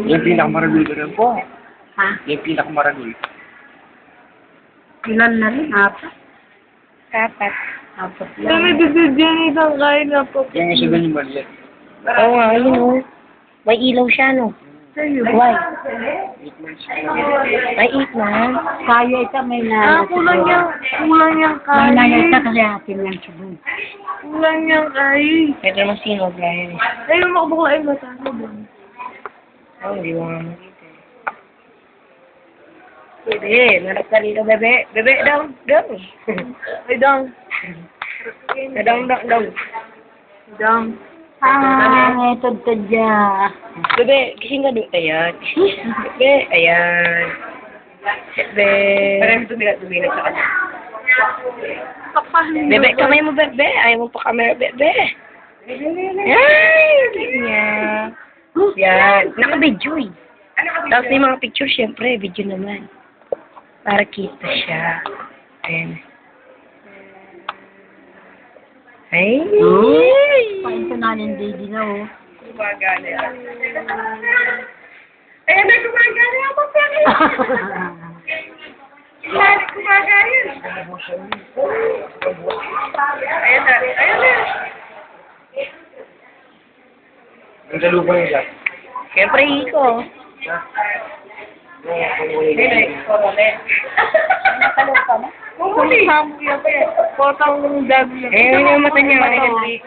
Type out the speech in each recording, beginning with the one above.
Yung pinakamaragul ko rin po. Ha? Yung pinakamaragul. Ilan na rin? Apat? Dapat. Apat Kami lang. bibigyan itong kain na po. Yung isa doon yung maliit. Oo nga, yun o. May ilaw siya, no? Sa'yo. Why? 8 months. Ay, 8 na. Kaya ito may na. Kulang yung May na kain. ito kasi atin lang subong. Kulang yung kain. Ito naman sino, Brian. Ayun, makabuklain ba tayo doon? Oh, hindi mo nga makita. Bebe, narap ka dito, bebe. Bebe, down, down. Ay, down. Down, down, down. Down. Ito tadya. Bebe, gising ka doon. Ayan. Bebe, ayan. Bebe. Parang tumilat sa kanya. Bebe, kamay mo, bebe. Ayaw mo pa camera, bebe. Ay, hindi niya. Yan. Naka-video eh. Tapos may mga picture, syempre. Video naman. Para kita siya. Ayan. Ay! Painto na ng baby na oh. Gumagana yan. Ayan na, gumagana yan. Papakit! Ayan, gumagana yan. Ayan na, ayan na. Ang galupa yung siya. Siyempre, iko. Hindi na, iko ulit. Nakalong ka na? Huli. Potang dami yan. Eh, yun yung mata niya. Enrique.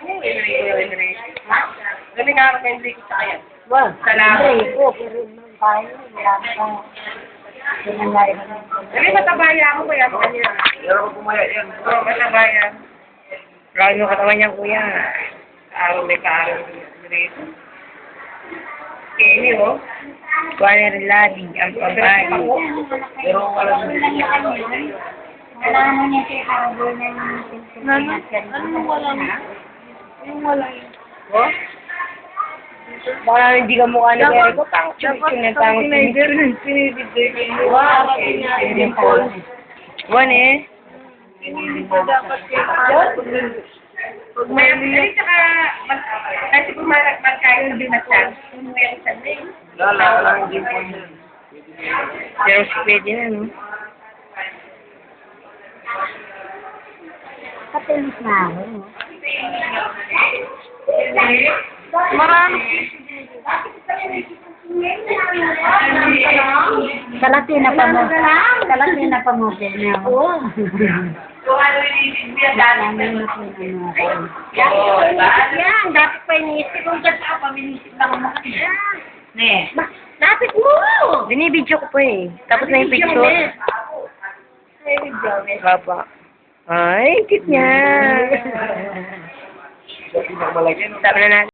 Galing nga ako kay Enrique sa kaya. Well, Salamat. Pero nung tayo, wala ka. Pinangyari ka na. Galing matabaya ako kaya sa kanya. Pero kung pumaya yan. Oo, matabaya. Lalo yung katawan niya, kuya. Araw may kaaraw. Kenny, oh. Kuwaner Ladi, ang pabay. Pero wala Wala naman niya siya karagol na yung Yung wala yun. Oh? Baka hindi ka mukha ni Berry ko. Pangit yung pangit. Pinididid. Wow. One eh. Dapat pag may hindi saka kasi kung magkain din na siya. Wala hindi po yan. Pero si pwede na, no? katilis na ako. Marami. Kalati na pa mo. Kalati na pa mo. Oo. Yan, dapat pa inisip. Kung dyan ka pa, minisip lang mo. Ne. Dapat mo! Binibidyo ko pa eh. Tapos na yung picture. Baba. Ay, cute niya. Sa pinakamalaki. Sabi na natin.